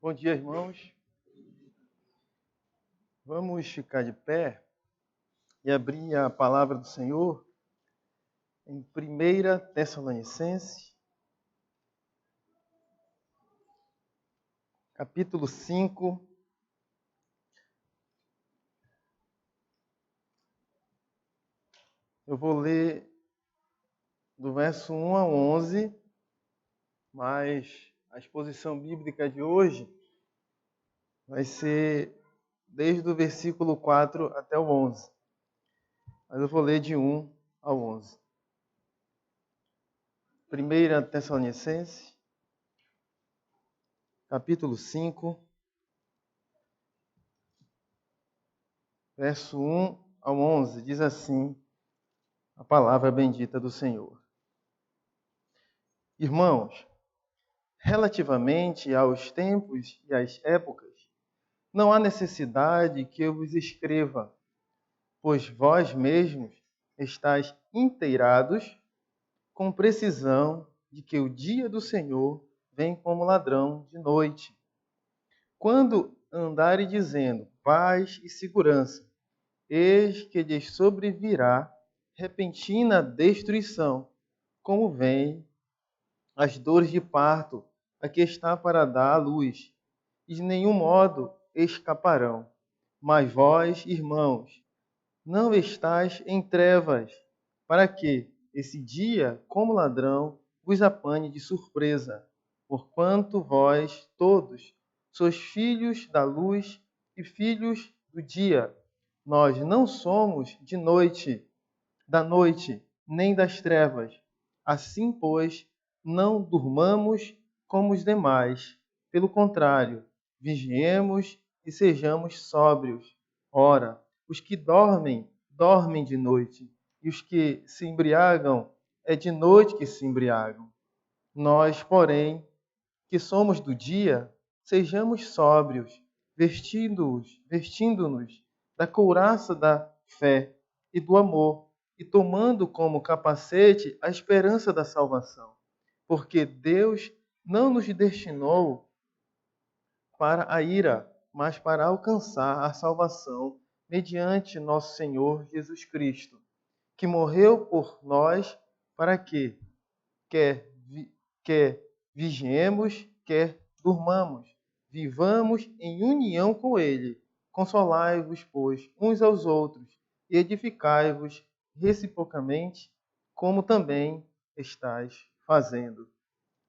Bom dia, irmãos. Vamos ficar de pé e abrir a palavra do Senhor em 1 Tessalonicenses, capítulo 5. Eu vou ler do verso 1 a 11, mas a exposição bíblica de hoje vai ser desde o versículo 4 até o 11. Mas eu vou ler de 1 ao 11. 1 Tessalonicenses, capítulo 5, verso 1 ao 11, diz assim a palavra bendita do Senhor. Irmãos, relativamente aos tempos e às épocas, não há necessidade que eu vos escreva, pois vós mesmos estáis inteirados com precisão de que o dia do Senhor vem como ladrão de noite. Quando andarem dizendo paz e segurança, eis que lhes sobrevirá repentina destruição, como vem as dores de parto a que está para dar à luz, e de nenhum modo escaparão. Mas vós, irmãos, não estáis em trevas, para que esse dia, como ladrão, vos apanhe de surpresa. Porquanto vós todos sois filhos da luz e filhos do dia. Nós não somos da noite, nem das trevas. Assim, pois, não durmamos como os demais. Pelo contrário, vigiemos e sejamos sóbrios. Ora, os que dormem, dormem de noite, e os que se embriagam, é de noite que se embriagam. Nós, porém, que somos do dia, sejamos sóbrios, vestindo-nos da couraça da fé e do amor, e tomando como capacete a esperança da salvação. Porque Deus não nos destinou para a ira, mas para alcançar a salvação mediante nosso Senhor Jesus Cristo, que morreu por nós para que, quer vigiemos, quer durmamos, vivamos em união com Ele. Consolai-vos, pois, uns aos outros, e edificai-vos reciprocamente, como também estáis fazendo.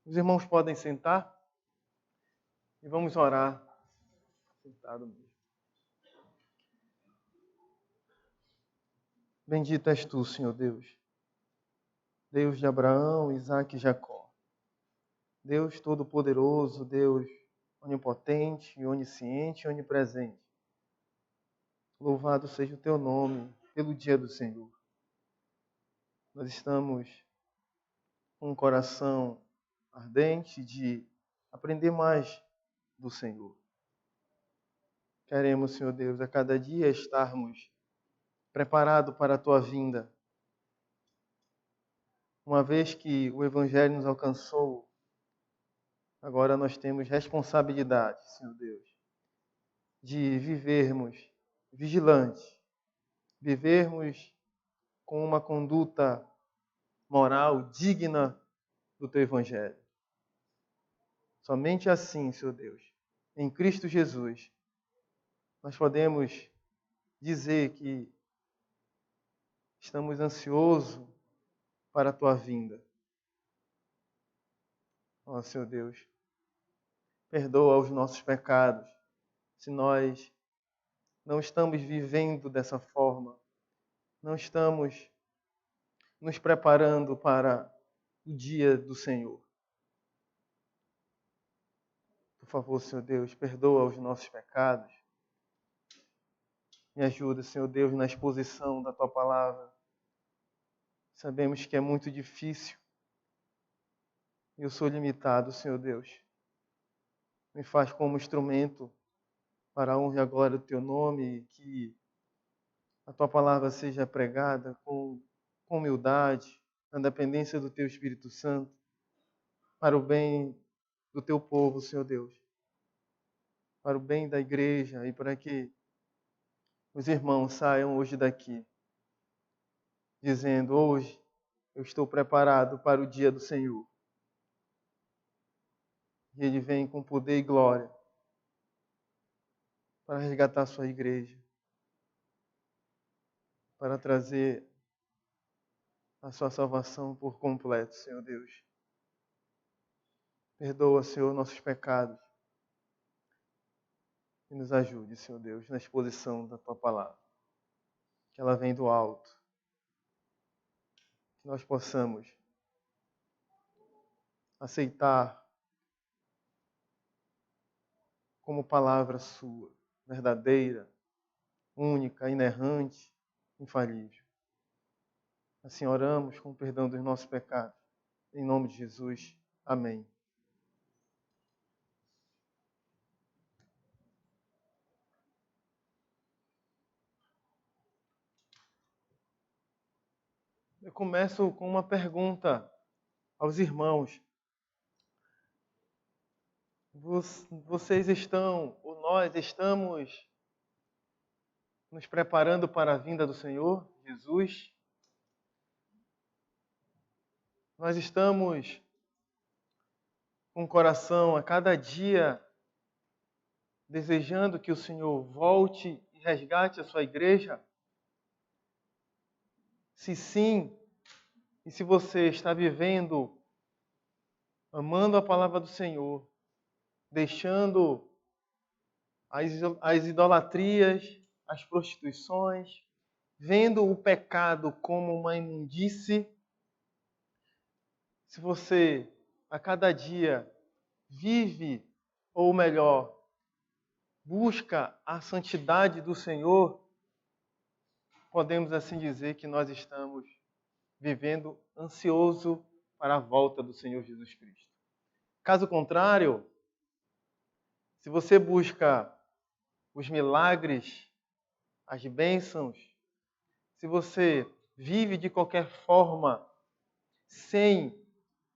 Os irmãos podem sentar e vamos orar. Sentado mesmo. Bendito és tu, Senhor Deus, Deus de Abraão, Isaque e Jacó. Deus Todo-Poderoso, Deus onipotente, onisciente e onipresente. Louvado seja o teu nome pelo dia do Senhor. Nós estamos com um coração ardente de aprender mais do Senhor. Queremos, Senhor Deus, a cada dia estarmos preparados para a tua vinda. Uma vez que o Evangelho nos alcançou, agora nós temos responsabilidade, Senhor Deus, de vivermos vigilantes, vivermos com uma conduta moral digna do teu Evangelho. Somente assim, Senhor Deus, em Cristo Jesus, nós podemos dizer que estamos ansiosos para a tua vinda. Ó, Senhor Deus, perdoa os nossos pecados, se nós não estamos vivendo dessa forma, não estamos nos preparando para o dia do Senhor. Por favor, Senhor Deus, perdoa os nossos pecados. Me ajuda, Senhor Deus, na exposição da tua palavra. Sabemos que é muito difícil. Eu sou limitado, Senhor Deus. Me faz como instrumento para a honra e a glória do teu nome, e que a tua palavra seja pregada com humildade, na dependência do teu Espírito Santo, para o bem do teu povo, Senhor Deus. para o bem da igreja e para que os irmãos saiam hoje daqui dizendo: hoje eu estou preparado para o dia do Senhor. E Ele vem com poder e glória para resgatar a sua igreja, para trazer a sua salvação por completo, Senhor Deus. Perdoa, Senhor, nossos pecados e nos ajude, Senhor Deus, na exposição da Tua palavra. Que ela vem do alto. Que nós possamos aceitar como palavra Sua, verdadeira, única, inerrante, infalível. Assim oramos com o perdão dos nossos pecados. Em nome de Jesus. Amém. Eu começo com uma pergunta aos irmãos. Vocês estão, ou nós estamos nos preparando para a vinda do Senhor Jesus? Nós estamos com o coração a cada dia desejando que o Senhor volte e resgate a sua igreja? Se sim, e se você está vivendo, amando a palavra do Senhor, deixando as idolatrias, as prostituições, vendo o pecado como uma imundície, se você a cada dia vive, ou melhor, busca a santidade do Senhor, podemos assim dizer que nós estamos vivendo ansioso para a volta do Senhor Jesus Cristo. Caso contrário, se você busca os milagres, as bênçãos, se você vive de qualquer forma sem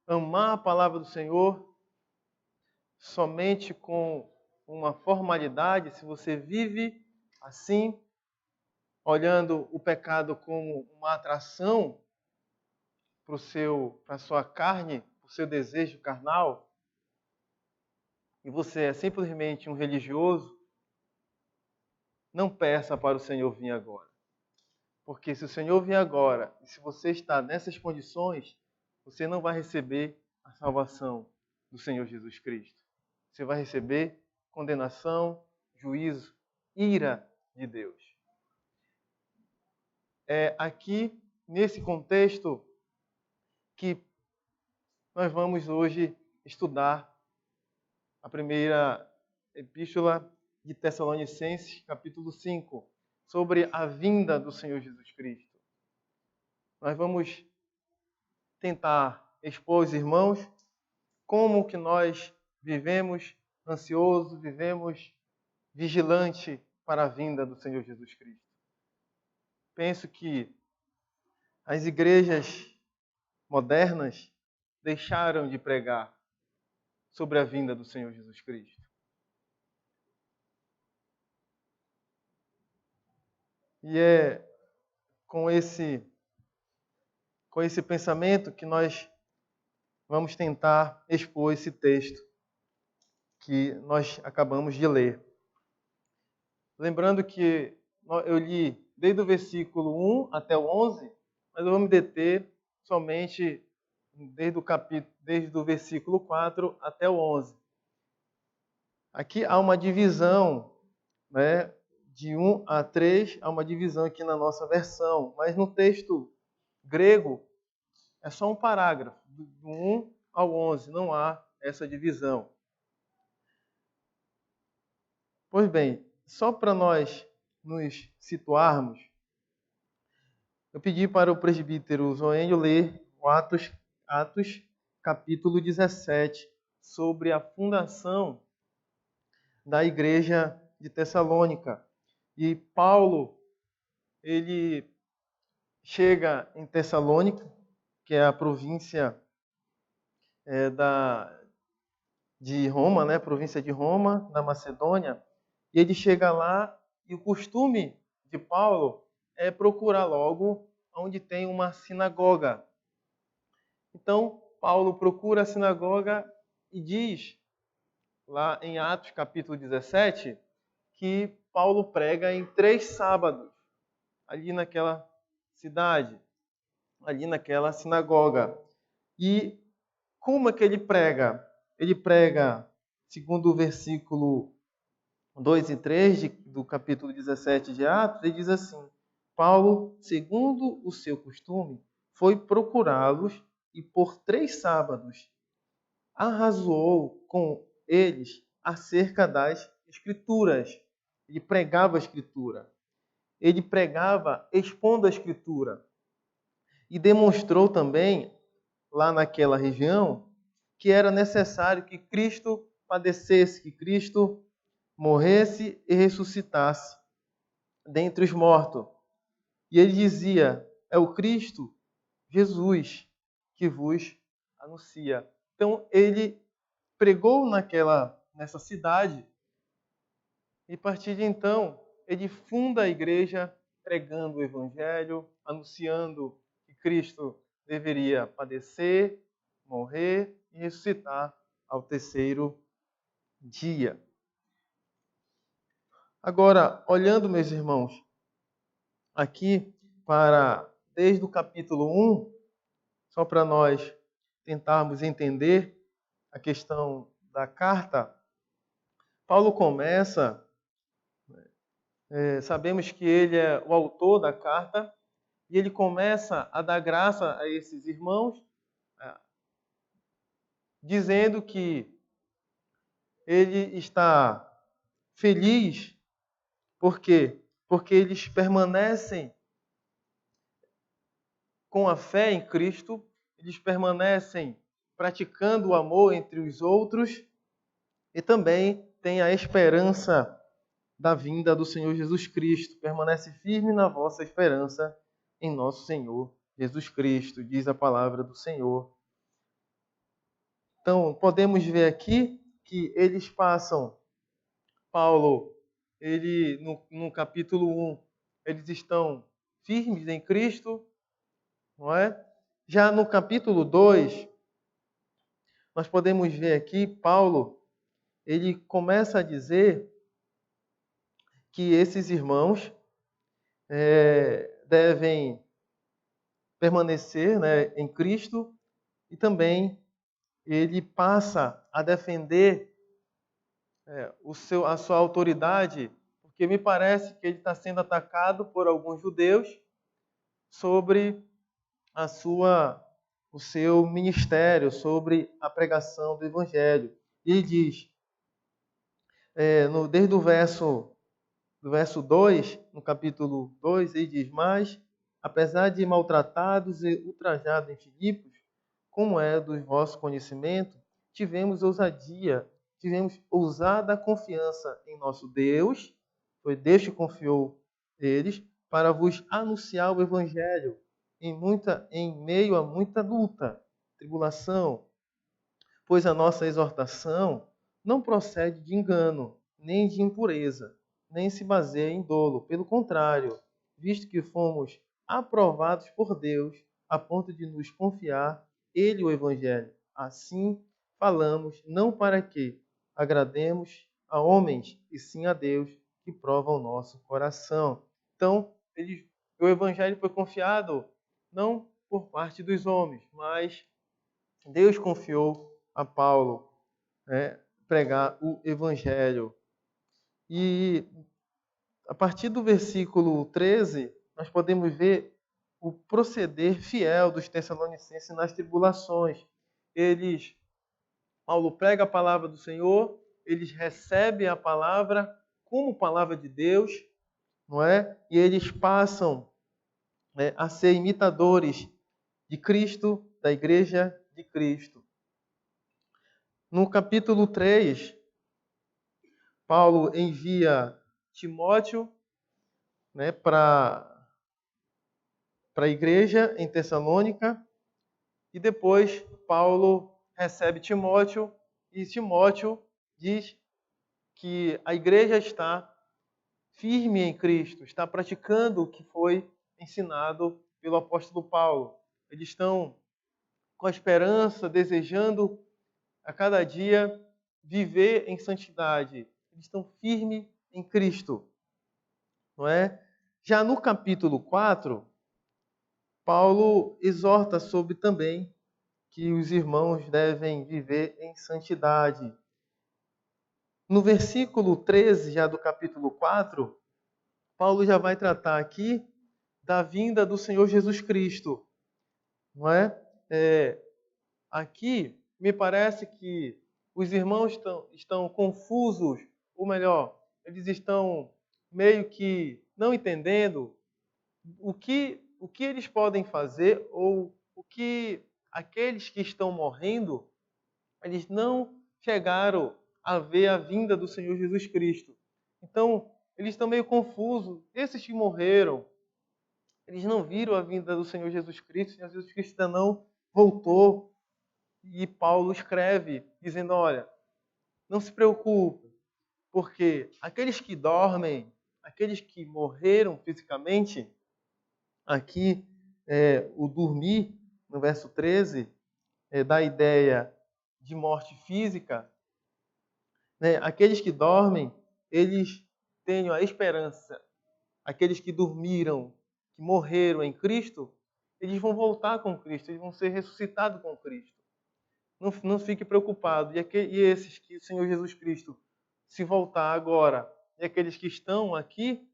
amar a palavra do Senhor, somente com uma formalidade, se você vive assim, olhando o pecado como uma atração para a sua carne, para o seu desejo carnal, e você é simplesmente um religioso, não peça para o Senhor vir agora. Porque se o Senhor vir agora, e se você está nessas condições, você não vai receber a salvação do Senhor Jesus Cristo. Você vai receber condenação, juízo, ira de Deus. É aqui, nesse contexto, que nós vamos hoje estudar a primeira epístola de Tessalonicenses, capítulo 5, sobre a vinda do Senhor Jesus Cristo. Nós vamos tentar expor aos irmãos como que nós vivemos ansioso, vivemos vigilante para a vinda do Senhor Jesus Cristo. Penso que as igrejas modernas deixaram de pregar sobre a vinda do Senhor Jesus Cristo. E é com esse pensamento que nós vamos tentar expor esse texto que nós acabamos de ler. Lembrando que eu li desde o versículo 1 até o 11, mas eu vou me deter somente desde o versículo 4 até o 11. Aqui há uma divisão, né, de 1 a 3, há uma divisão aqui na nossa versão, mas no texto grego é só um parágrafo, do 1 ao 11, não há essa divisão. Pois bem, só para nós nos situarmos, eu pedi para o presbítero Zoênio ler o Atos capítulo 17, sobre a fundação da igreja de Tessalônica. E Paulo, ele chega em Tessalônica, que é a província de Roma, né? Província de Roma, na Macedônia, E ele chega lá e o costume de Paulo é procurar logo onde tem uma sinagoga. Então, Paulo procura a sinagoga e diz, lá em Atos capítulo 17, que Paulo prega em 3 sábados, ali naquela cidade, ali naquela sinagoga. E como é que ele prega? Ele prega, segundo o versículo 2 e 3 do capítulo 17 de Atos, ele diz assim: Paulo, segundo o seu costume, foi procurá-los e por 3 sábados arrazoou com eles acerca das Escrituras. Ele pregava a Escritura. Ele pregava expondo a Escritura. E demonstrou também, lá naquela região, que era necessário que Cristo padecesse, que Cristo morresse e ressuscitasse dentre os mortos. E ele dizia: é o Cristo, Jesus, que vos anuncia. Então ele pregou nessa cidade e a partir de então ele funda a igreja pregando o evangelho, anunciando que Cristo deveria padecer, morrer e ressuscitar ao terceiro dia. Agora, olhando, meus irmãos, aqui desde o capítulo 1, só para nós tentarmos entender a questão da carta, Paulo começa, sabemos que ele é o autor da carta, e ele começa a dar graça a esses irmãos, dizendo que ele está feliz, por quê? Porque eles permanecem com a fé em Cristo, eles permanecem praticando o amor entre os outros e também têm a esperança da vinda do Senhor Jesus Cristo. Permanece firme na vossa esperança em nosso Senhor Jesus Cristo, diz a palavra do Senhor. Então, podemos ver aqui que eles passam, Paulo, no capítulo 1, eles estão firmes em Cristo, não é? Já no capítulo 2, nós podemos ver aqui, Paulo, ele começa a dizer que esses irmãos devem permanecer, né, em Cristo, e também ele passa a defender a sua autoridade, porque me parece que ele está sendo atacado por alguns judeus sobre o seu ministério, sobre a pregação do Evangelho. E ele diz, desde o verso 2, no capítulo 2, ele diz: mas, apesar de maltratados e ultrajados em Filipos, como é do vosso conhecimento, tivemos ousada confiança em nosso Deus, foi Deus que confiou eles, para vos anunciar o Evangelho em meio a muita luta, tribulação, pois a nossa exortação não procede de engano, nem de impureza, nem se baseia em dolo. Pelo contrário, visto que fomos aprovados por Deus, a ponto de nos confiar Ele o Evangelho. Assim falamos, não para que agrademos a homens, e sim a Deus, que prova o nosso coração. Então, o Evangelho foi confiado não por parte dos homens, mas Deus confiou a Paulo pregar o Evangelho. E a partir do versículo 13, nós podemos ver o proceder fiel dos Tessalonicenses nas tribulações. Paulo prega a palavra do Senhor, eles recebem a palavra como palavra de Deus, não é? E eles passam a ser imitadores de Cristo, da igreja de Cristo. No capítulo 3, Paulo envia Timóteo para a igreja em Tessalônica, e depois Paulo recebe Timóteo, e Timóteo diz que a igreja está firme em Cristo, está praticando o que foi ensinado pelo apóstolo Paulo. Eles estão com a esperança, desejando a cada dia viver em santidade. Eles estão firmes em Cristo, não é? Já no capítulo 4, Paulo exorta sobre também que os irmãos devem viver em santidade. No versículo 13, já do capítulo 4, Paulo já vai tratar aqui da vinda do Senhor Jesus Cristo, não é? Aqui, me parece que os irmãos estão confusos, ou melhor, eles estão meio que não entendendo o que eles podem fazer ou o que aqueles que estão morrendo, eles não chegaram a ver a vinda do Senhor Jesus Cristo. Então, eles estão meio confusos. Esses que morreram, eles não viram a vinda do Senhor Jesus Cristo. O Senhor Jesus Cristo ainda não voltou. E Paulo escreve, dizendo, olha, não se preocupe, porque aqueles que dormem, aqueles que morreram fisicamente, aqui o dormir, no verso 13, dá a ideia de morte física, né? Aqueles que dormem, eles têm a esperança. Aqueles que dormiram, que morreram em Cristo, eles vão voltar com Cristo, eles vão ser ressuscitados com Cristo. Não fique preocupado. E esses que o Senhor Jesus Cristo, se voltar agora, e aqueles que estão aqui,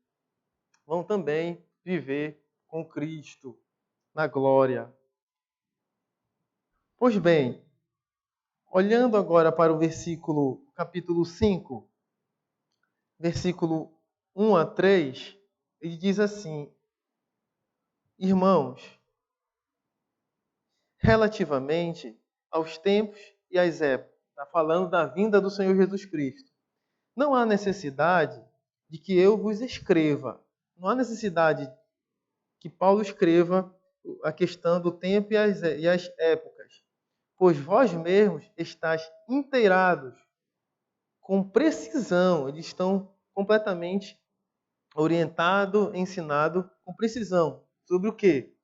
vão também viver com Cristo na glória. Pois bem, olhando agora para o capítulo 5, versículo 1 a 3, ele diz assim: irmãos, relativamente aos tempos e às épocas, está falando da vinda do Senhor Jesus Cristo, não há necessidade de que eu vos escreva, não há necessidade que Paulo escreva a questão do tempo e as épocas, pois vós mesmos estáis inteirados com precisão, eles estão completamente orientados, ensinados com precisão. Sobre o quê?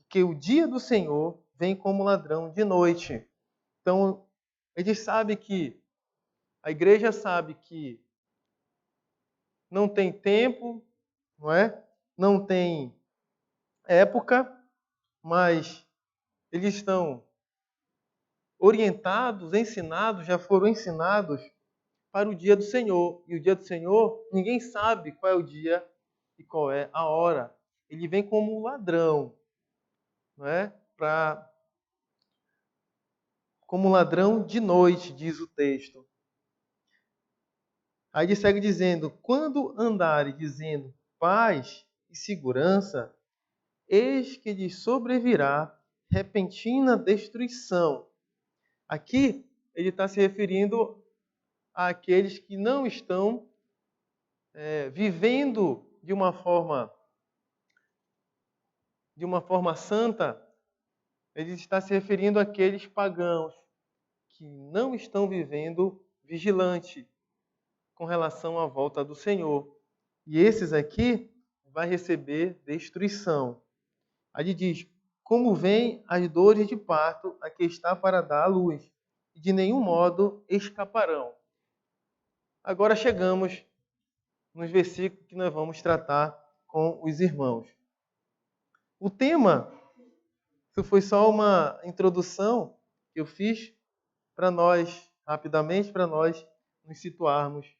Que o dia do Senhor vem como ladrão de noite. Então, eles sabem que, a igreja sabe que não tem tempo, não é? Não tem época, mas eles estão orientados, ensinados, já foram ensinados para o dia do Senhor. E o dia do Senhor, ninguém sabe qual é o dia e qual é a hora. Ele vem como um ladrão, não é? Como um ladrão de noite, diz o texto. Aí ele segue dizendo: quando andarem dizendo paz e segurança, eis que lhes sobrevirá repentina destruição. Aqui ele está se referindo àqueles que não estão vivendo de uma forma santa. Ele está se referindo àqueles pagãos que não estão vivendo vigilante com relação à volta do Senhor. E esses aqui vai receber destruição. Aí diz: como vêm as dores de parto a que está para dar à luz, e de nenhum modo escaparão. Agora chegamos nos versículos que nós vamos tratar com os irmãos. O tema, isso foi só uma introdução que eu fiz para nós, rapidamente, para nós nos situarmos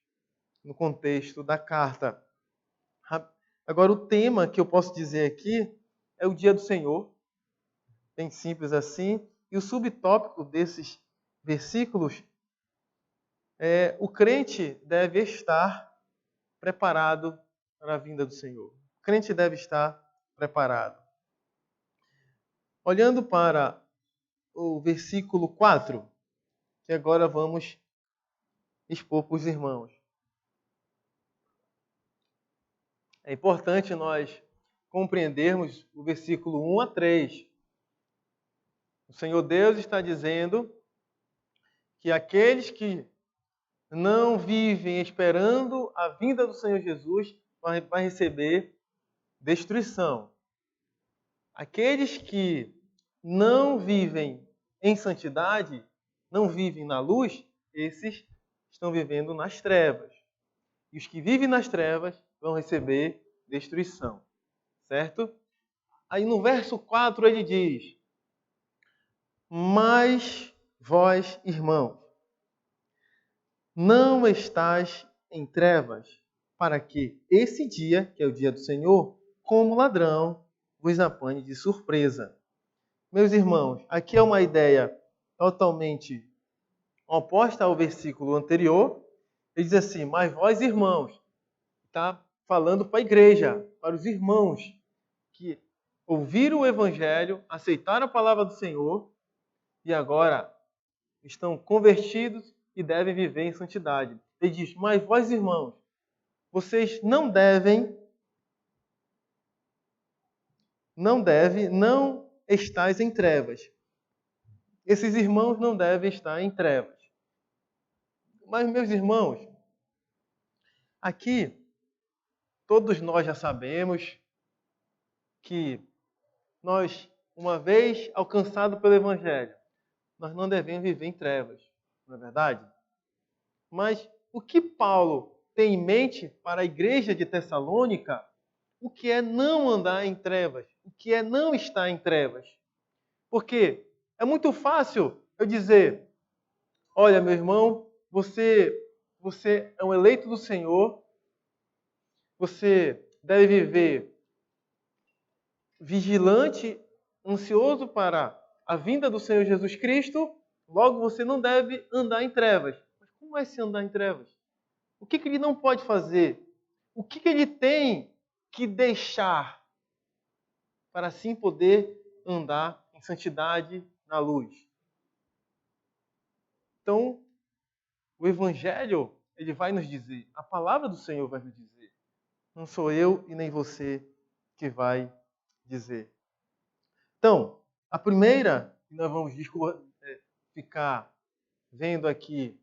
no contexto da carta. Agora, o tema que eu posso dizer aqui é o dia do Senhor, bem simples assim, e o subtópico desses versículos é: o crente deve estar preparado para a vinda do Senhor. O crente deve estar preparado. Olhando para o versículo 4, que agora vamos expor para os irmãos. É importante nós compreendermos o versículo 1 a 3. O Senhor Deus está dizendo que aqueles que não vivem esperando a vinda do Senhor Jesus, vai receber destruição. Aqueles que não vivem em santidade, não vivem na luz, esses estão vivendo nas trevas. E os que vivem nas trevas vão receber destruição. Certo? Aí no verso 4 ele diz: mas vós, irmãos, não estáis em trevas, para que esse dia, que é o dia do Senhor, como ladrão, vos apanhe de surpresa. Meus irmãos, aqui é uma ideia totalmente oposta ao versículo anterior. Ele diz assim: mas vós, irmãos, está falando para a igreja, para os irmãos que ouviram o Evangelho, aceitaram a palavra do Senhor e agora estão convertidos e devem viver em santidade. Ele diz: mas vós, irmãos, vocês não estáis em trevas. Esses irmãos não devem estar em trevas. Mas, meus irmãos, aqui todos nós já sabemos que nós, uma vez alcançados pelo Evangelho, nós não devemos viver em trevas, não é verdade? Mas o que Paulo tem em mente para a igreja de Tessalônica, o que é não andar em trevas, o que é não estar em trevas? Porque é muito fácil eu dizer: olha, meu irmão, você é um eleito do Senhor, você deve viver vigilante, ansioso para a vinda do Senhor Jesus Cristo, logo você não deve andar em trevas. Mas como vai se andar em trevas? O que ele não pode fazer? O que ele tem que deixar para assim poder andar em santidade na luz? Então, o Evangelho, ele vai nos dizer, a palavra do Senhor vai nos dizer. Não sou eu e nem você que vai dizer. Então, a primeira que nós vamos ficar vendo aqui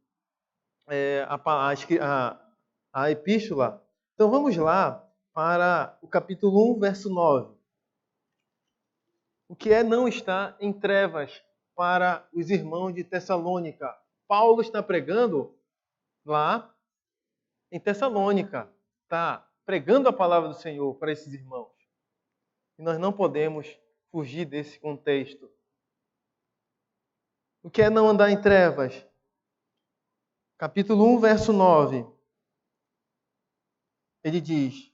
a epístola. Então vamos lá para o capítulo 1, verso 9. O que é não estar em trevas para os irmãos de Tessalônica? Paulo está pregando lá em Tessalônica. Está pregando a palavra do Senhor para esses irmãos. E nós não podemos fugir desse contexto. O que é não andar em trevas? Capítulo 1, verso 9. Ele diz: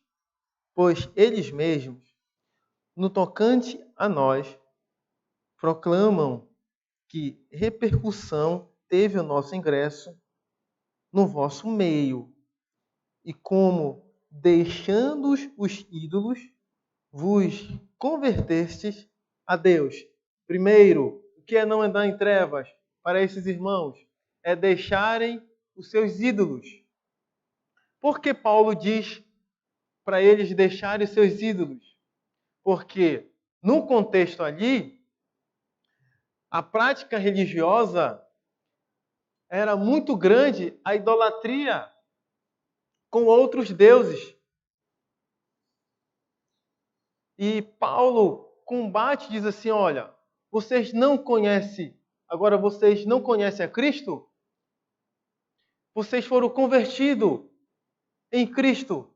pois eles mesmos, no tocante a nós, proclamam que repercussão teve o nosso ingresso no vosso meio, e como, deixando os ídolos, vos convertestes a Deus. Primeiro, o que é não andar em trevas para esses irmãos? É deixarem os seus ídolos. Por que Paulo diz para eles deixarem os seus ídolos? Porque, no contexto ali, a prática religiosa era muito grande, a idolatria com outros deuses. E Paulo combate, diz assim: olha, vocês não conhecem a Cristo? Vocês foram convertidos em Cristo.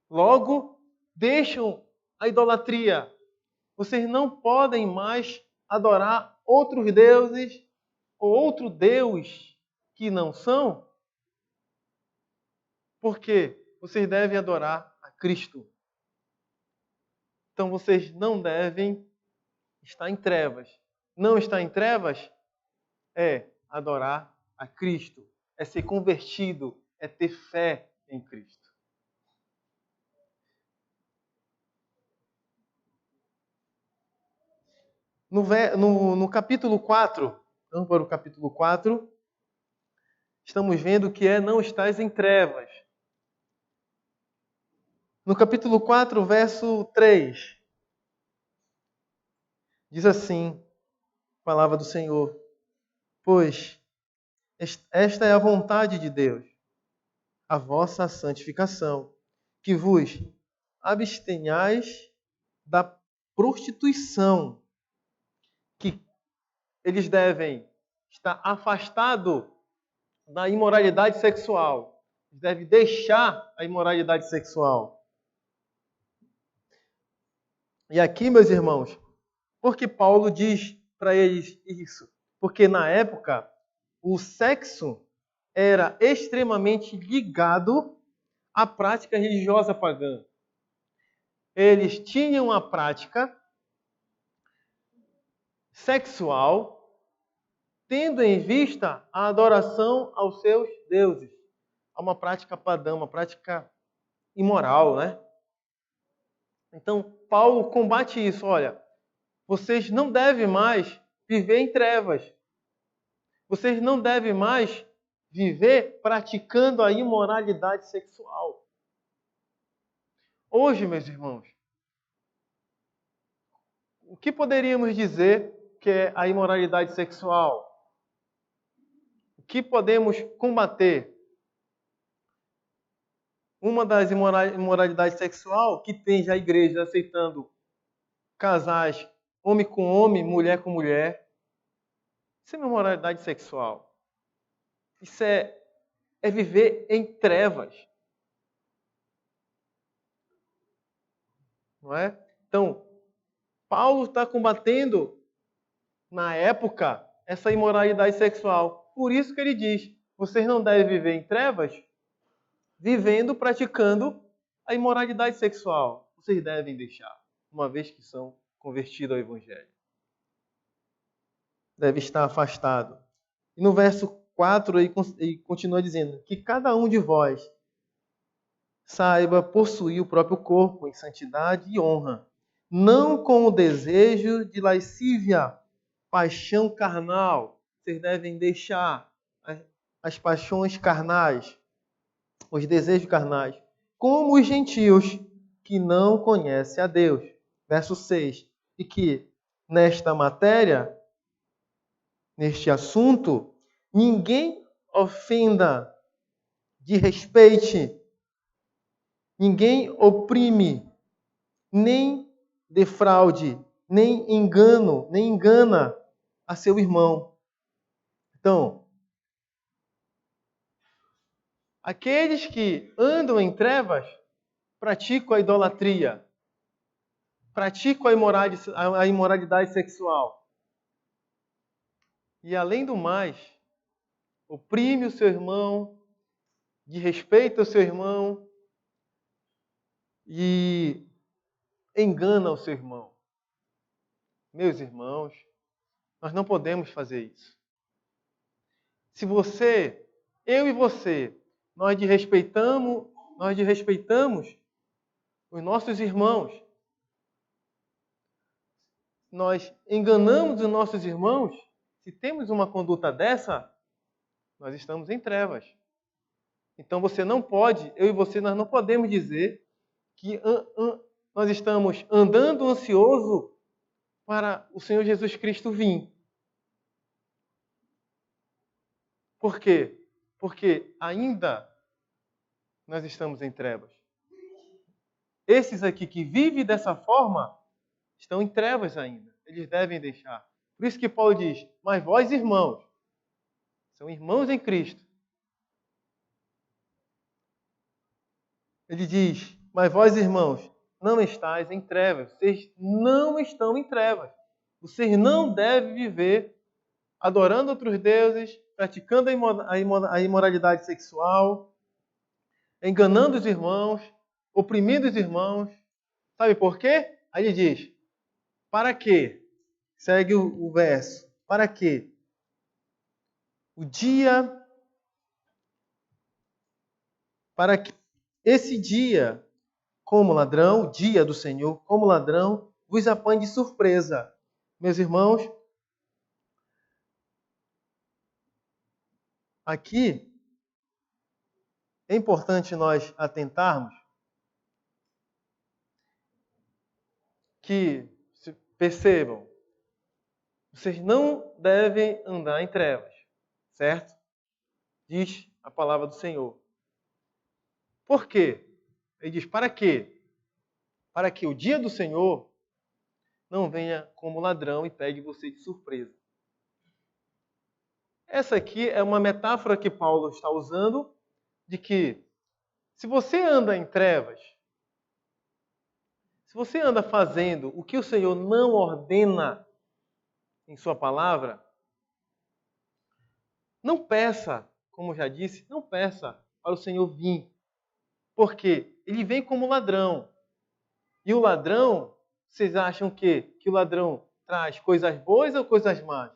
Logo, deixam a idolatria. Vocês não podem mais adorar outros deuses ou outro Deus que não são, porque vocês devem adorar a Cristo. Então vocês não devem estar em trevas. Não estar em trevas é adorar a Cristo, é ser convertido, é ter fé em Cristo. No capítulo 4, vamos para o capítulo 4, estamos vendo que é não estar em trevas. No capítulo 4, verso 3, diz assim, a palavra do Senhor: pois Esta é a vontade de Deus, a vossa santificação, que vos abstenhais da prostituição, que eles devem estar afastados da imoralidade sexual. Eles devem deixar a imoralidade sexual. E aqui, meus irmãos, por que Paulo diz para eles isso? Porque na época, o sexo era extremamente ligado à prática religiosa pagã. Eles tinham a prática sexual tendo em vista a adoração aos seus deuses. É uma prática pagã, uma prática imoral, né? Então, Paulo combate isso. Olha, vocês não devem mais viver em trevas. Vocês não devem mais viver praticando a imoralidade sexual. Hoje, meus irmãos, o que poderíamos dizer que é a imoralidade sexual? O que podemos combater? Uma das imoralidades sexual que tem já a igreja aceitando casais, homem com homem, mulher com mulher. Isso é uma imoralidade sexual. Isso é viver em trevas. Não é? Então, Paulo está combatendo, na época, essa imoralidade sexual. Por isso que ele diz, vocês não devem viver em trevas, vivendo, praticando a imoralidade sexual. Vocês devem deixar, uma vez que são convertidos ao Evangelho. Deve estar afastado. E no verso 4 ele continua dizendo que cada um de vós saiba possuir o próprio corpo em santidade e honra, não com o desejo de lascívia, paixão carnal. Vocês devem deixar as paixões carnais, os desejos carnais, como os gentios que não conhecem a Deus. Verso 6. E que nesta matéria, neste assunto, ninguém ofenda, desrespeite, ninguém oprime, nem defraude, nem engana a seu irmão. Então, aqueles que andam em trevas praticam a idolatria, praticam a imoralidade sexual. E além do mais, oprime o seu irmão, desrespeita o seu irmão e engana o seu irmão. Meus irmãos, nós não podemos fazer isso. Se eu e você, nós desrespeitamos os nossos irmãos, nós enganamos os nossos irmãos, se temos uma conduta dessa, nós estamos em trevas. Então você não pode, eu e você, nós não podemos dizer que nós estamos andando ansioso para o Senhor Jesus Cristo vir. Por quê? Porque ainda nós estamos em trevas. Esses aqui que vivem dessa forma estão em trevas ainda. Eles devem deixar. Por isso que Paulo diz, mas vós, irmãos, são irmãos em Cristo. Ele diz, mas vós, irmãos, não estáis em trevas. Vocês não estão em trevas. Vocês não devem viver adorando outros deuses, praticando a imoralidade sexual, enganando os irmãos, oprimindo os irmãos. Sabe por quê? Aí ele diz, para quê? Segue o verso. Para quê? O dia, para que esse dia, como ladrão, o dia do Senhor, como ladrão, vos apanhe de surpresa. Meus irmãos, aqui é importante nós atentarmos que, percebam, vocês não devem andar em trevas, certo? diz a palavra do Senhor. Por quê? Ele diz, para quê? Para que o dia do Senhor não venha como ladrão e pegue você de surpresa. Essa aqui é uma metáfora que Paulo está usando de que se você anda em trevas, se você anda fazendo o que o Senhor não ordena em sua palavra, não peça, como já disse, não peça para o Senhor vir, porque ele vem como ladrão. E o ladrão, vocês acham que o ladrão traz coisas boas ou coisas más?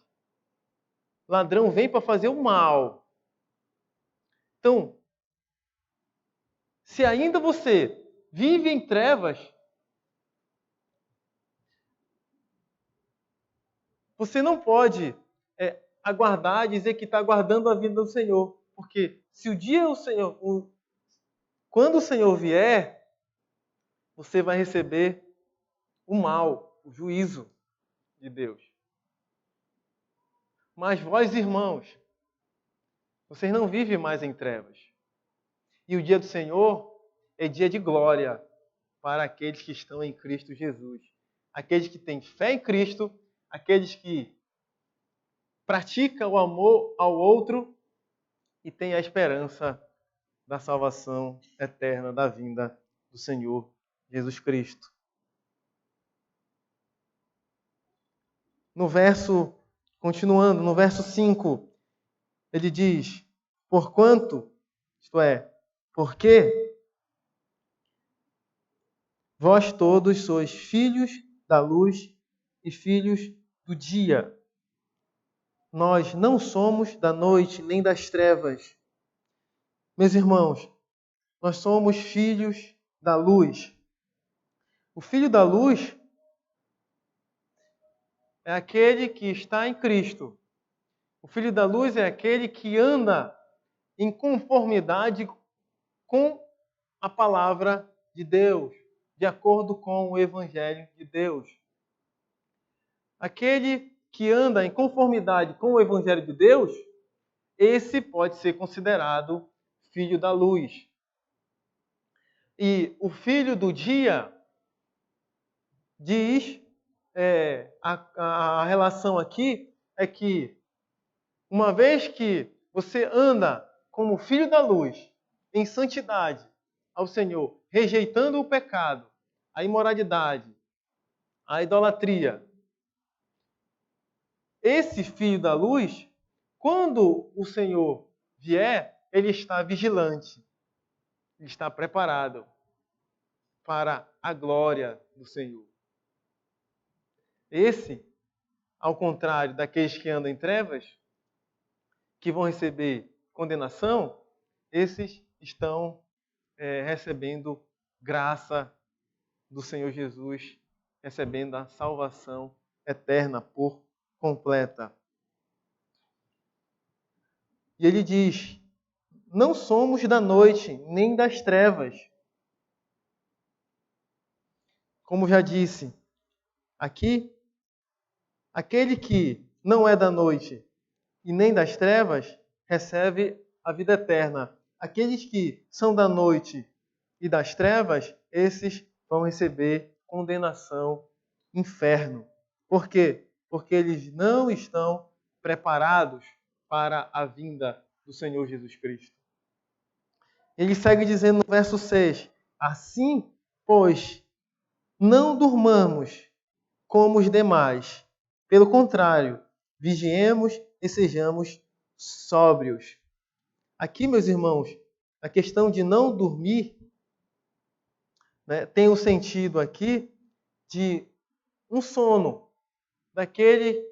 O ladrão vem para fazer o mal. Então, se ainda você vive em trevas, você não pode aguardar, dizer que está aguardando a vinda do Senhor. Porque se o dia o Senhor, quando o Senhor vier, você vai receber o mal, o juízo de Deus. Mas vós, irmãos, vocês não vivem mais em trevas. E o dia do Senhor é dia de glória para aqueles que estão em Cristo Jesus. Aqueles que têm fé em Cristo, aqueles que praticam o amor ao outro e têm a esperança da salvação eterna, da vinda do Senhor Jesus Cristo. Continuando, no verso 5, ele diz, porquanto, isto é, porque vós todos sois filhos da luz e filhos do dia. Nós não somos da noite nem das trevas. Meus irmãos, nós somos filhos da luz. O filho da luz é aquele que está em Cristo. O filho da luz é aquele que anda em conformidade com a palavra de Deus, de acordo com o Evangelho de Deus. Aquele que anda em conformidade com o Evangelho de Deus, esse pode ser considerado filho da luz. E o filho do dia diz, a relação aqui é que, uma vez que você anda como filho da luz, em santidade ao Senhor, rejeitando o pecado, a imoralidade, a idolatria, esse filho da luz, quando o Senhor vier, ele está vigilante, ele está preparado para a glória do Senhor. Esse, ao contrário daqueles que andam em trevas, que vão receber condenação, esses estão recebendo graça do Senhor Jesus, recebendo a salvação eterna por completa. E ele diz, não somos da noite, nem das trevas. Como já disse, aqui, aquele que não é da noite e nem das trevas, recebe a vida eterna. Aqueles que são da noite e das trevas, esses vão receber condenação, inferno. Por quê? Porque eles não estão preparados para a vinda do Senhor Jesus Cristo. Ele segue dizendo no verso 6, assim, pois, não durmamos como os demais. Pelo contrário, vigiemos e sejamos sóbrios. Aqui, meus irmãos, a questão de não dormir, né, tem o sentido aqui de um sono, daquele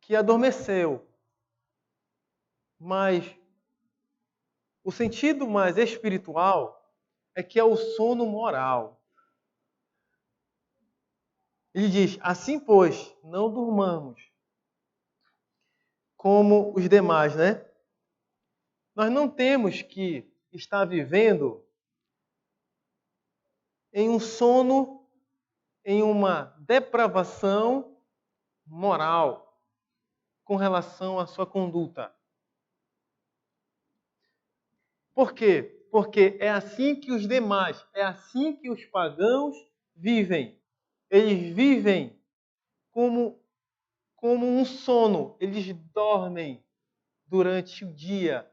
que adormeceu. Mas o sentido mais espiritual é que é o sono moral. Ele diz, assim pois, não durmamos como os demais, né? Nós não temos que estar vivendo em um sono, em uma depravação moral com relação à sua conduta. Por quê? Porque é assim que os demais, é assim que os pagãos vivem. Eles vivem como um sono. Eles dormem durante o dia.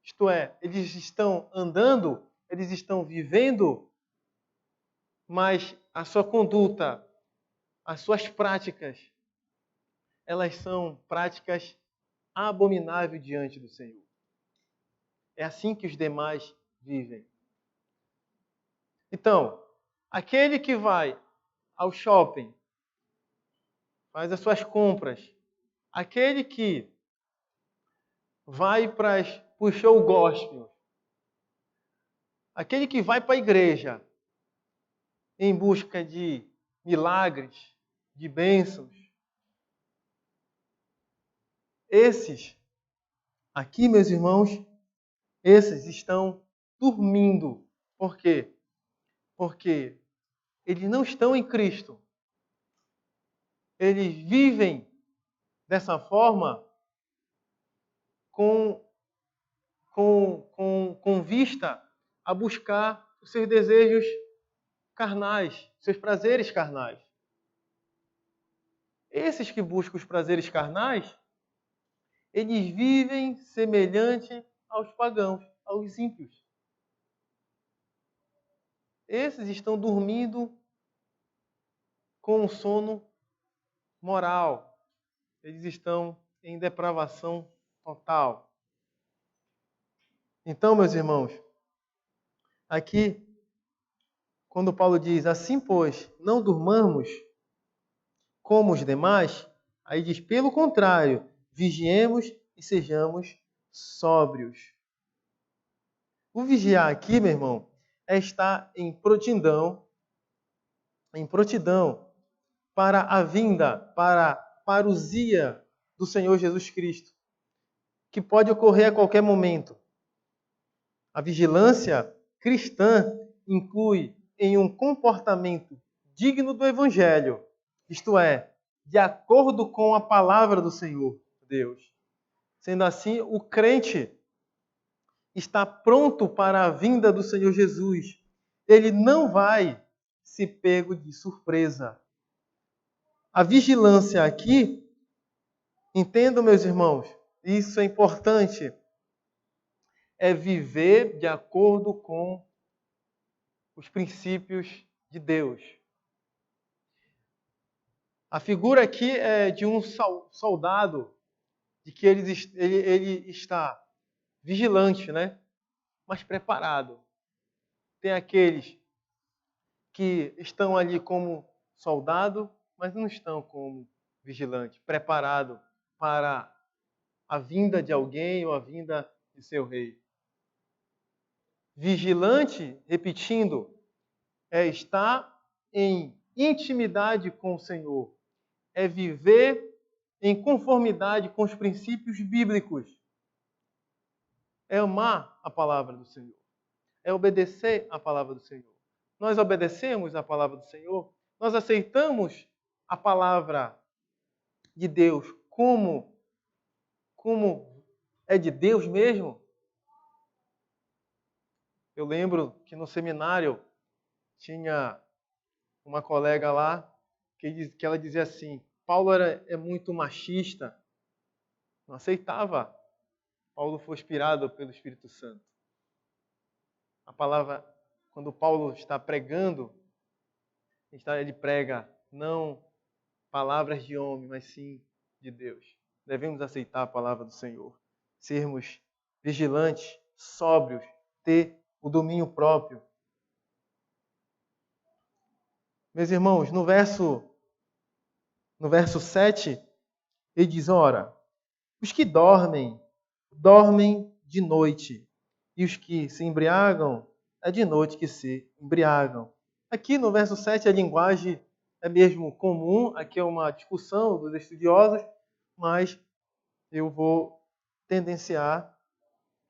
Isto é, eles estão andando, eles estão vivendo, mas a sua conduta, as suas práticas, elas são práticas abomináveis diante do Senhor. É assim que os demais vivem. Então, aquele que vai ao shopping, faz as suas compras, aquele que vai para o show gospel, aquele que vai para a igreja em busca de milagres, de bênçãos, esses aqui, meus irmãos, esses estão dormindo. Por quê? Porque eles não estão em Cristo. Eles vivem dessa forma com vista a buscar os seus desejos carnais, seus prazeres carnais. Esses que buscam os prazeres carnais, eles vivem semelhante aos pagãos, aos ímpios. Esses estão dormindo com um sono moral. Eles estão em depravação total. Então, meus irmãos, aqui, quando Paulo diz, assim, pois, não durmamos como os demais, aí diz, pelo contrário, vigiemos e sejamos sóbrios. O vigiar aqui, meu irmão, é estar em prontidão para a vinda, para a parousia do Senhor Jesus Cristo, que pode ocorrer a qualquer momento. A vigilância cristã inclui em um comportamento digno do Evangelho, isto é, de acordo com a palavra do Senhor Deus. Sendo assim, o crente está pronto para a vinda do Senhor Jesus. Ele não vai se pego de surpresa. A vigilância aqui, entendam, meus irmãos, isso é importante, é viver de acordo com os princípios de Deus. A figura aqui é de um soldado, de que ele está vigilante, né? Mas preparado. Tem aqueles que estão ali como soldado, mas não estão como vigilante, preparado para a vinda de alguém ou a vinda de seu rei. Vigilante, repetindo, é estar em intimidade com o Senhor, é viver em conformidade com os princípios bíblicos, é amar a palavra do Senhor, é obedecer a palavra do Senhor. Nós obedecemos a palavra do Senhor, nós aceitamos a palavra de Deus como é de Deus mesmo. Eu lembro que no seminário tinha uma colega lá que ela dizia assim, Paulo é muito machista, não aceitava. Paulo foi inspirado pelo Espírito Santo. A palavra, quando Paulo está pregando, ele prega não palavras de homem, mas sim de Deus. Devemos aceitar a palavra do Senhor, sermos vigilantes, sóbrios, ter o domínio próprio. Meus irmãos, no verso 7, ele diz, ora, os que dormem, dormem de noite, e os que se embriagam, é de noite que se embriagam. Aqui no verso 7 a linguagem é mesmo comum, aqui é uma discussão dos estudiosos, mas eu vou tendenciar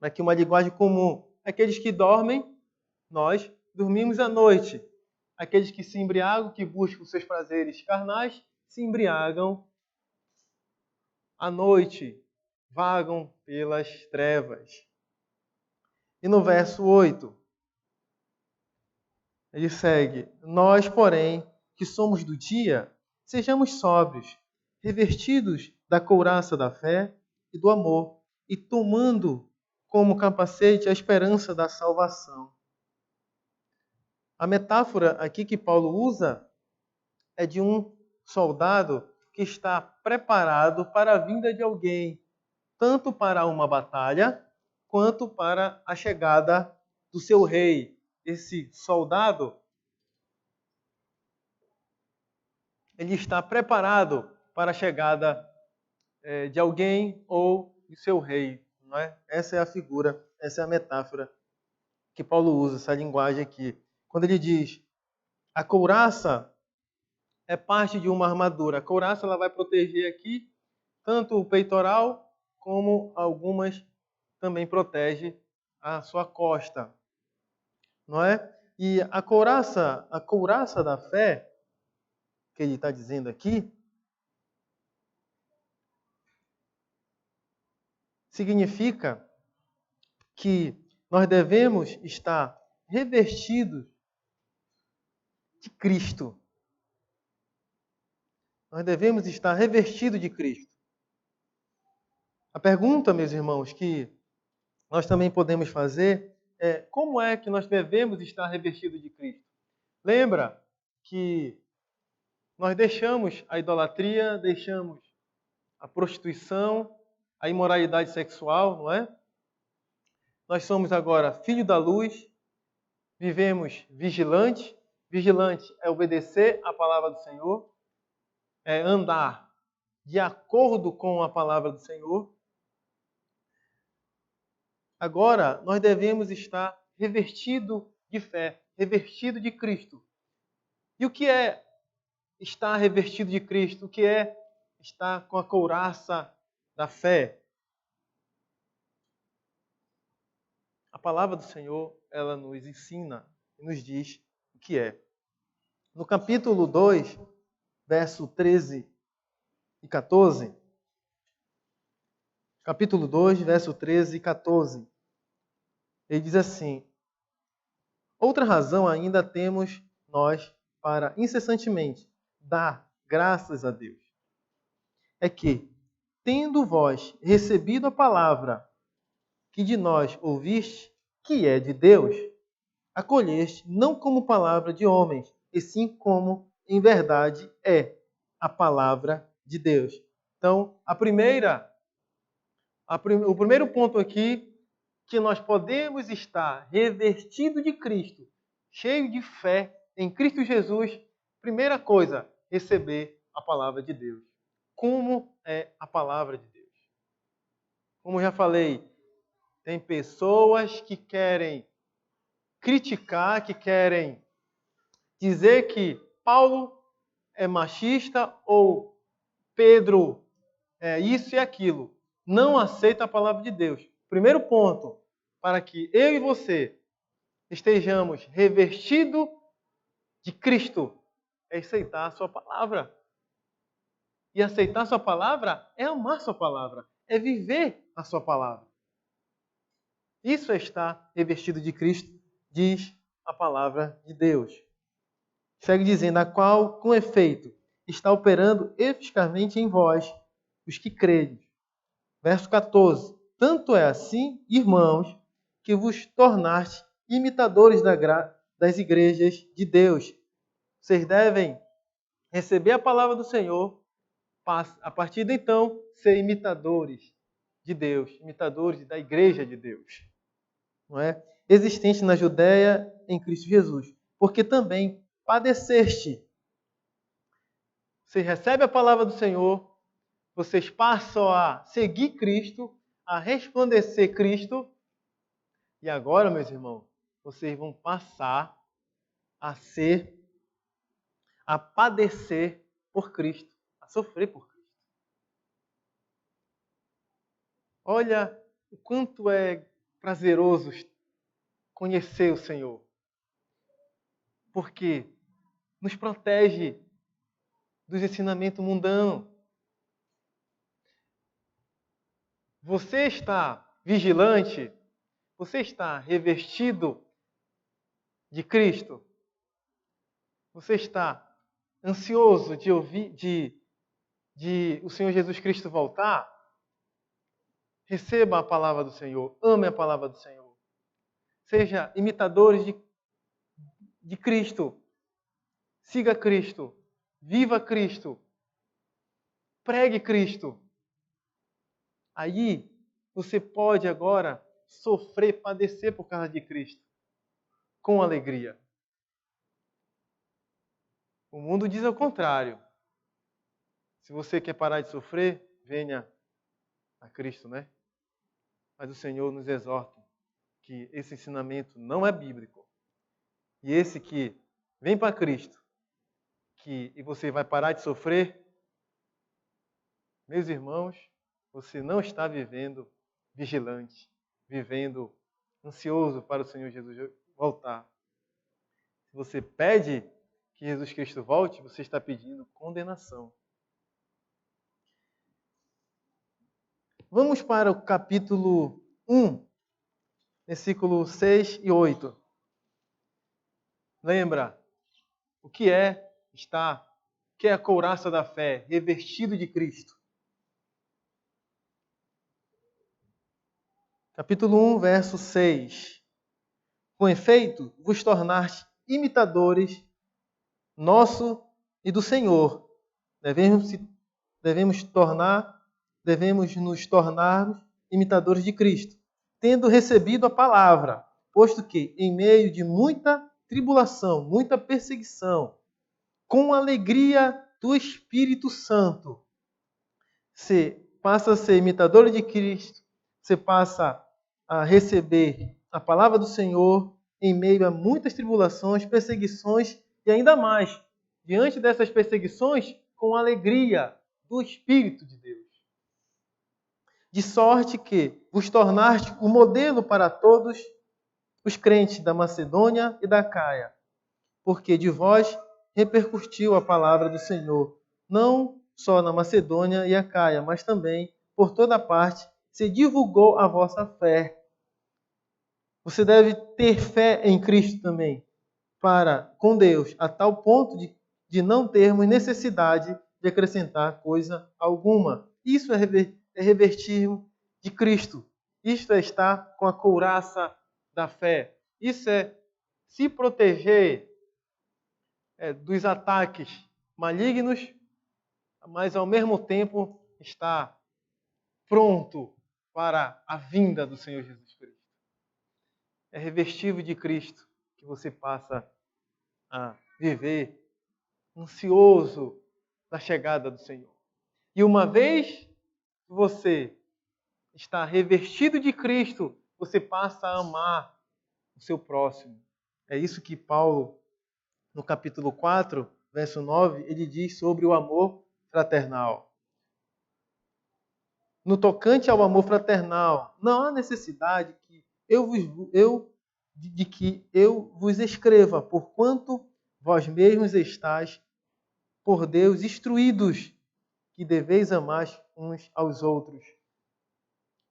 aqui uma linguagem comum. Aqueles que dormem, nós dormimos à noite. Aqueles que se embriagam, que buscam seus prazeres carnais, se embriagam à noite, vagam pelas trevas. E no verso 8, ele segue: Nós, porém, que somos do dia, sejamos sóbrios, revestidos da couraça da fé e do amor, e tomando como capacete a esperança da salvação. A metáfora aqui que Paulo usa é de um soldado que está preparado para a vinda de alguém, tanto para uma batalha, quanto para a chegada do seu rei. Esse soldado, ele está preparado para a chegada de alguém ou de seu rei. Não é? Essa é a figura, essa é a metáfora que Paulo usa, essa linguagem aqui. Quando ele diz, a couraça é parte de uma armadura. A couraça ela vai proteger aqui tanto o peitoral como algumas também protege a sua costa, não é? E a couraça da fé que ele está dizendo aqui significa que nós devemos estar revestidos de Cristo. Nós devemos estar revestidos de Cristo. A pergunta, meus irmãos, que nós também podemos fazer é como é que nós devemos estar revestidos de Cristo? Lembra que nós deixamos a idolatria, deixamos a prostituição, a imoralidade sexual, não é? Nós somos agora filhos da luz, vivemos vigilantes. Vigilante é obedecer à palavra do Senhor, é andar de acordo com a palavra do Senhor. Agora, nós devemos estar revestido de fé, revestido de Cristo. E o que é estar revestido de Cristo? O que é estar com a couraça da fé? A palavra do Senhor, ela nos ensina e nos diz o que é. No capítulo 2, verso 13 e 14, capítulo 2, verso 13 e 14, ele diz assim: outra razão ainda temos nós para incessantemente dar graças a Deus. É que, tendo vós recebido a palavra que de nós ouviste, que é de Deus, acolheste não como palavra de homens, e sim como, em verdade, é a palavra de Deus. Então, o primeiro ponto aqui, que nós podemos estar revestido de Cristo, cheio de fé em Cristo Jesus, primeira coisa, receber a palavra de Deus. Como é a palavra de Deus? Como já falei, tem pessoas que querem criticar, que querem dizer que Paulo é machista ou Pedro é isso e aquilo. Não aceita a palavra de Deus. Primeiro ponto, para que eu e você estejamos revestidos de Cristo, é aceitar a sua palavra. E aceitar a sua palavra é amar a sua palavra, é viver a sua palavra. Isso é estar revestido de Cristo, diz a palavra de Deus. Segue dizendo, a qual, com efeito, está operando eficazmente em vós, os que credes. Verso 14. Tanto é assim, irmãos, que vos tornaste imitadores das igrejas de Deus. Vocês devem receber a palavra do Senhor, a partir de então, ser imitadores de Deus, imitadores da igreja de Deus. Não é? Existente na Judéia em Cristo Jesus. Porque também padeceste. Vocês recebem a palavra do Senhor, vocês passam a seguir Cristo, a resplandecer Cristo, e agora, meus irmãos, vocês vão passar a padecer por Cristo, a sofrer por Cristo. Olha o quanto é prazeroso conhecer o Senhor, porque nos protege dos ensinamentos mundanos. Você está vigilante, Você está revestido de Cristo? Você está ansioso de ouvir, de o Senhor Jesus Cristo voltar? Receba a palavra do Senhor, ame a palavra do Senhor. Seja imitadores de Cristo. Siga Cristo. Viva Cristo. Pregue Cristo. Aí você pode agora sofrer, padecer por causa de Cristo. Com alegria. O mundo diz ao contrário. Se você quer parar de sofrer, venha a Cristo, né? Mas o Senhor nos exorta que esse ensinamento não é bíblico. E esse que vem para Cristo, e você vai parar de sofrer, meus irmãos, você não está vivendo vigilante, vivendo ansioso para o Senhor Jesus voltar. Se você pede que Jesus Cristo volte, você está pedindo condenação. Vamos para o capítulo 1, versículos 6 e 8. Lembra o que é a couraça da fé, revestido de Cristo. Capítulo 1, verso 6. Com efeito, vos tornaste imitadores nosso e do Senhor. Devemos nos tornar imitadores de Cristo, tendo recebido a palavra, posto que, em meio de muita tribulação, muita perseguição, com alegria do Espírito Santo, você passa a ser imitador de Cristo, você passa a receber a palavra do Senhor em meio a muitas tribulações, perseguições e ainda mais, diante dessas perseguições, com alegria do Espírito de Deus. De sorte que vos tornaste o modelo para todos os crentes da Macedônia e da Acaia, porque de vós repercutiu a palavra do Senhor, não só na Macedônia e Acaia, mas também por toda parte se divulgou a vossa fé. Você deve ter fé em Cristo também, com Deus, a tal ponto de não termos necessidade de acrescentar coisa alguma. Isso é revertir de Cristo. Isto é estar com a couraça da fé. Isso é se proteger dos ataques malignos, mas ao mesmo tempo estar pronto para a vinda do Senhor Jesus Cristo. É revestido de Cristo que você passa a viver ansioso da chegada do Senhor. E uma vez que você está revestido de Cristo, você passa a amar o seu próximo. É isso que Paulo, no capítulo 4, verso 9, ele diz sobre o amor fraternal. No tocante ao amor fraternal, não há necessidade que eu vos escreva, porquanto vós mesmos estáis por Deus instruídos que deveis amar uns aos outros.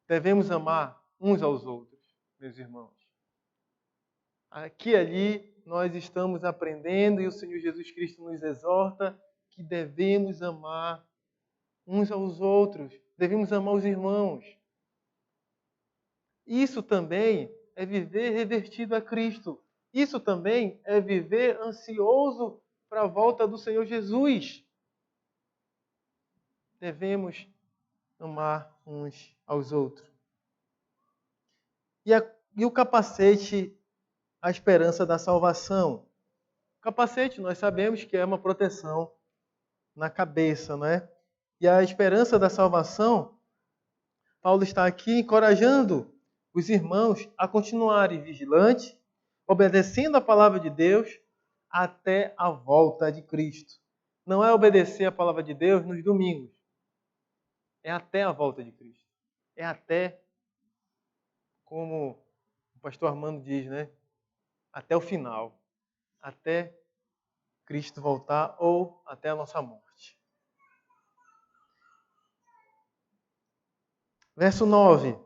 Devemos amar uns aos outros, meus irmãos. Aqui e ali nós estamos aprendendo e o Senhor Jesus Cristo nos exorta que devemos amar uns aos outros, devemos amar os irmãos. Isso também é viver revertido a Cristo. Isso também é viver ansioso para a volta do Senhor Jesus. Devemos amar uns aos outros. E o capacete, a esperança da salvação. O capacete, nós sabemos que é uma proteção na cabeça, não é? E a esperança da salvação, Paulo está aqui encorajando os irmãos a continuarem vigilantes, obedecendo a palavra de Deus até a volta de Cristo. Não é obedecer a palavra de Deus nos domingos. É até a volta de Cristo. É até, como o pastor Armando diz, né? Até o final. Até Cristo voltar ou até a nossa morte. Verso 9.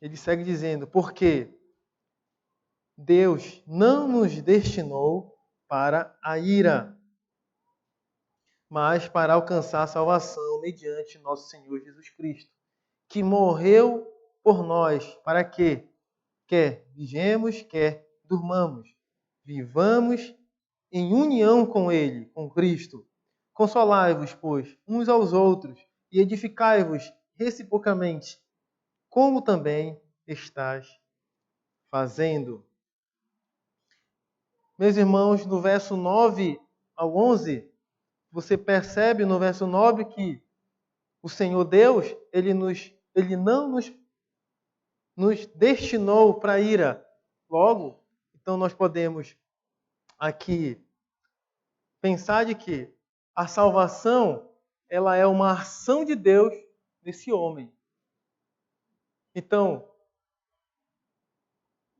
Ele segue dizendo, porque Deus não nos destinou para a ira, mas para alcançar a salvação mediante nosso Senhor Jesus Cristo, que morreu por nós, para que, quer vivemos, quer durmamos, vivamos em união com Ele, com Cristo. Consolai-vos, pois, uns aos outros, e edificai-vos reciprocamente, como também estás fazendo. Meus irmãos, no verso 9 ao 11, você percebe no verso 9 que o Senhor Deus, Ele não nos destinou para a ira. Logo, então nós podemos aqui pensar de que a salvação, ela é uma ação de Deus nesse homem. Então,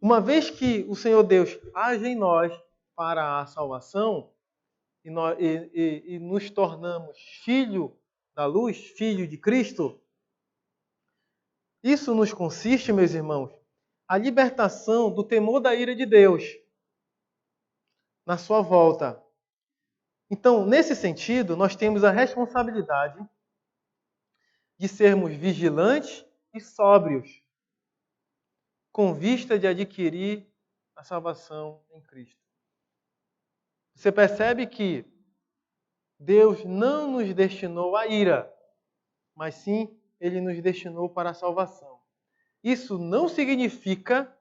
uma vez que o Senhor Deus age em nós para a salvação, e nos tornamos filho da luz, filho de Cristo, isso nos consiste, meus irmãos, a libertação do temor da ira de Deus na sua volta. Então, nesse sentido, nós temos a responsabilidade de sermos vigilantes e sóbrios, com vista de adquirir a salvação em Cristo. Você percebe que Deus não nos destinou à ira, mas sim, Ele nos destinou para a salvação. Isso não significa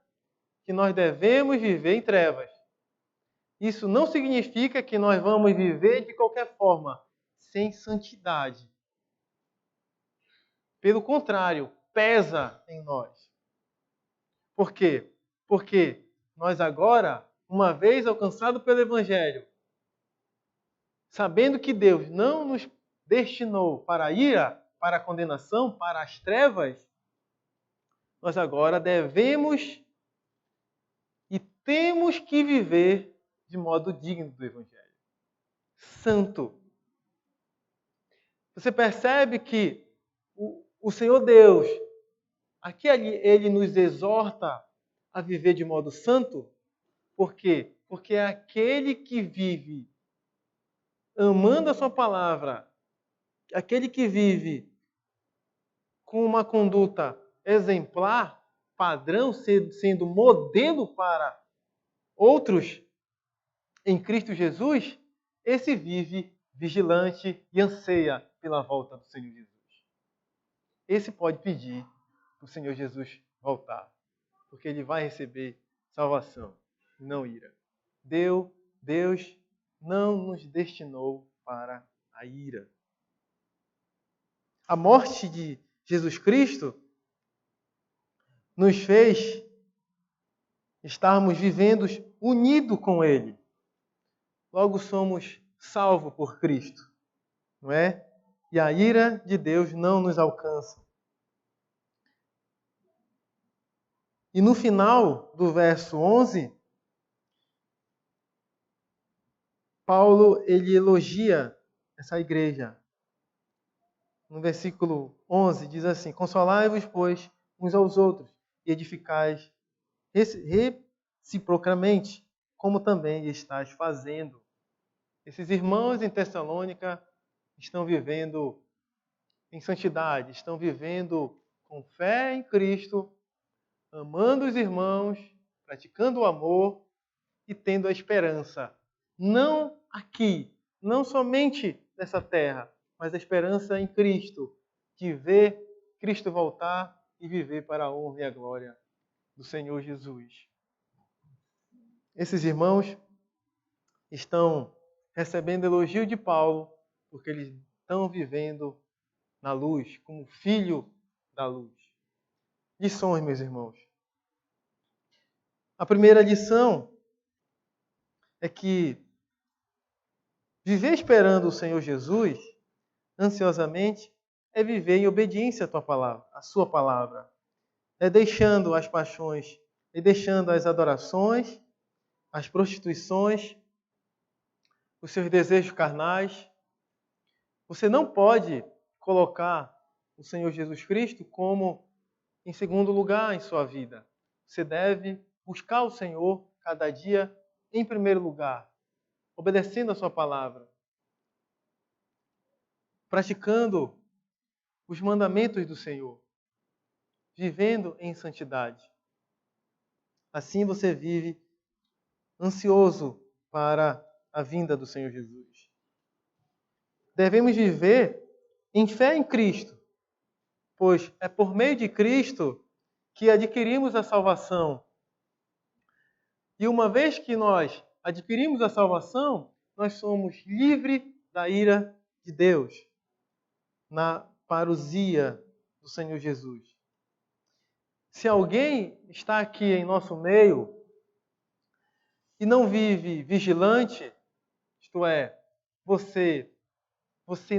que nós devemos viver em trevas. Isso não significa que nós vamos viver de qualquer forma, sem santidade. Pelo contrário, pesa em nós. Por quê? Porque nós agora, uma vez alcançado pelo Evangelho, sabendo que Deus não nos destinou para a ira, para a condenação, para as trevas, nós agora devemos e temos que viver de modo digno do Evangelho. Santo. Você percebe que o Senhor Deus, aqui Ele nos exorta a viver de modo santo. Por quê? Porque é aquele que vive amando a sua palavra, aquele que vive com uma conduta exemplar, padrão, sendo modelo para outros em Cristo Jesus, esse vive vigilante e anseia pela volta do Senhor Jesus. Esse pode pedir para o Senhor Jesus voltar, porque ele vai receber salvação, não ira. Deus não nos destinou para a ira. A morte de Jesus Cristo nos fez estarmos vivendo unidos com Ele. Logo somos salvos por Cristo, não é? E a ira de Deus não nos alcança. E no final do verso 11, Paulo ele elogia essa igreja. No versículo 11 diz assim: Consolai-vos, pois, uns aos outros, e edificais reciprocamente, como também estáis fazendo. Esses irmãos em Tessalônica estão vivendo em santidade, estão vivendo com fé em Cristo, amando os irmãos, praticando o amor e tendo a esperança. Não aqui, não somente nessa terra, mas a esperança em Cristo, de ver Cristo voltar e viver para a honra e a glória do Senhor Jesus. Esses irmãos estão recebendo elogio de Paulo, porque eles estão vivendo na luz, como filho da luz. Lições, meus irmãos. A primeira lição é que viver esperando o Senhor Jesus, ansiosamente, é viver em obediência à tua palavra, à sua palavra. É deixando as paixões, é deixando as adorações, as prostituições, os seus desejos carnais. Você não pode colocar o Senhor Jesus Cristo como Em segundo lugar, em sua vida, você deve buscar o Senhor cada dia em primeiro lugar, obedecendo a sua palavra, praticando os mandamentos do Senhor, vivendo em santidade. Assim você vive ansioso para a vinda do Senhor Jesus. Devemos viver em fé em Cristo, pois é por meio de Cristo que adquirimos a salvação. E uma vez que nós adquirimos a salvação, nós somos livres da ira de Deus, na parousia do Senhor Jesus. Se alguém está aqui em nosso meio e não vive vigilante, isto é, você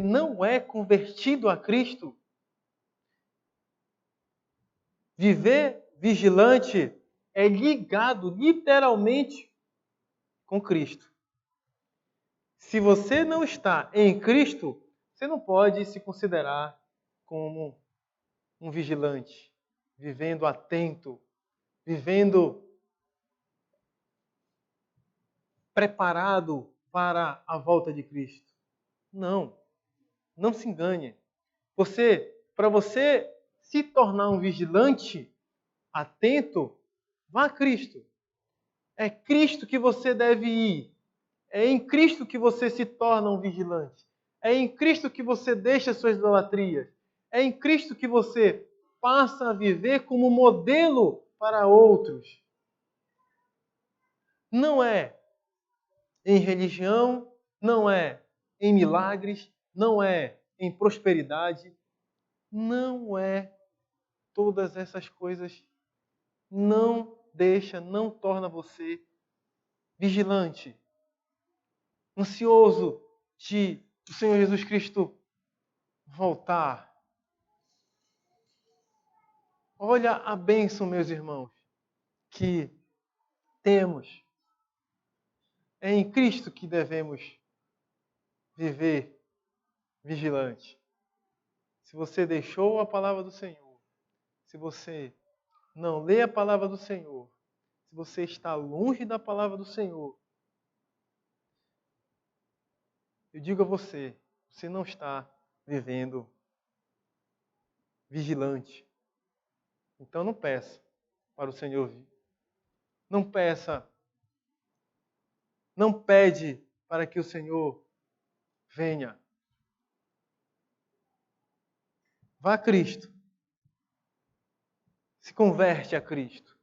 não é convertido a Cristo, viver vigilante é ligado literalmente com Cristo. Se você não está em Cristo, você não pode se considerar como um vigilante, vivendo atento, vivendo preparado para a volta de Cristo. Não, não se engane. Para você se tornar um vigilante atento, vá a Cristo. É Cristo que você deve ir. É em Cristo que você se torna um vigilante. É em Cristo que você deixa suas idolatrias. É em Cristo que você passa a viver como modelo para outros. Não é em religião, não é em milagres, não é em prosperidade, não é todas essas coisas. Não torna você vigilante, ansioso de o Senhor Jesus Cristo voltar. Olha a bênção, meus irmãos, que temos. É em Cristo que devemos viver vigilante. Se você deixou a palavra do Senhor, se você não lê a palavra do Senhor, se você está longe da palavra do Senhor, eu digo a você, você não está vivendo vigilante. Então não peça para o Senhor vir. Não peça, não pede para que o Senhor venha. Vá a Cristo. Se converte a Cristo.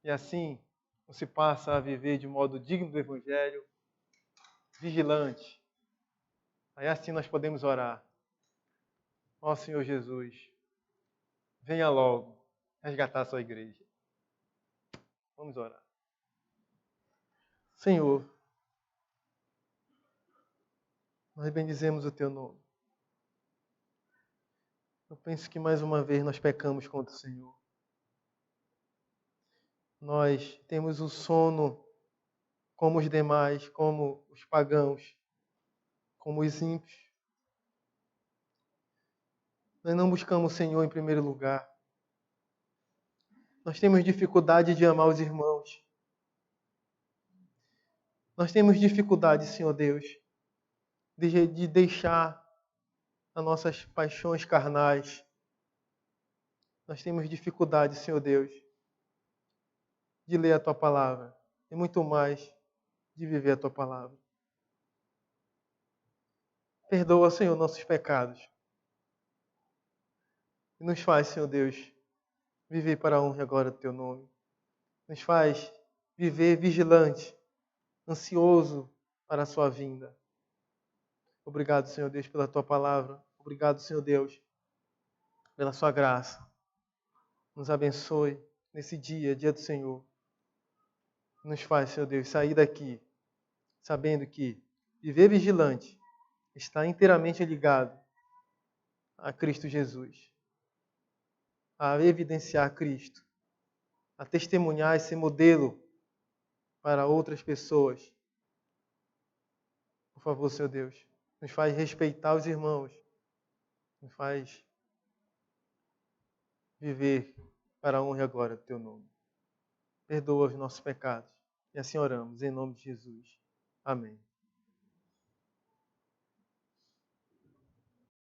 E assim você passa a viver de modo digno do Evangelho, vigilante. Aí assim nós podemos orar. Ó Senhor Jesus, venha logo resgatar a sua igreja. Vamos orar. Senhor, nós bendizemos o Teu nome. Eu penso que mais uma vez nós pecamos contra o Senhor. Nós temos o sono como os demais, como os pagãos, como os ímpios. Nós não buscamos o Senhor em primeiro lugar. Nós temos dificuldade de amar os irmãos. Nós temos dificuldade, Senhor Deus, de deixar as nossas paixões carnais. Nós temos dificuldade, Senhor Deus, de ler a Tua palavra e muito mais de viver a Tua palavra. Perdoa, Senhor, nossos pecados. E nos faz, Senhor Deus, viver para a honra e glória do Teu nome. Nos faz viver vigilante, ansioso para a Sua vinda. Obrigado, Senhor Deus, pela Tua palavra. Obrigado, Senhor Deus, pela Sua graça. Nos abençoe nesse dia, dia do Senhor. Nos faz, Senhor Deus, sair daqui sabendo que viver vigilante está inteiramente ligado a Cristo Jesus, a evidenciar Cristo, a testemunhar esse modelo para outras pessoas. Por favor, Senhor Deus, nos faz respeitar os irmãos, nos faz viver para a honra e a glória do teu nome. Perdoa os nossos pecados. E assim oramos, em nome de Jesus. Amém.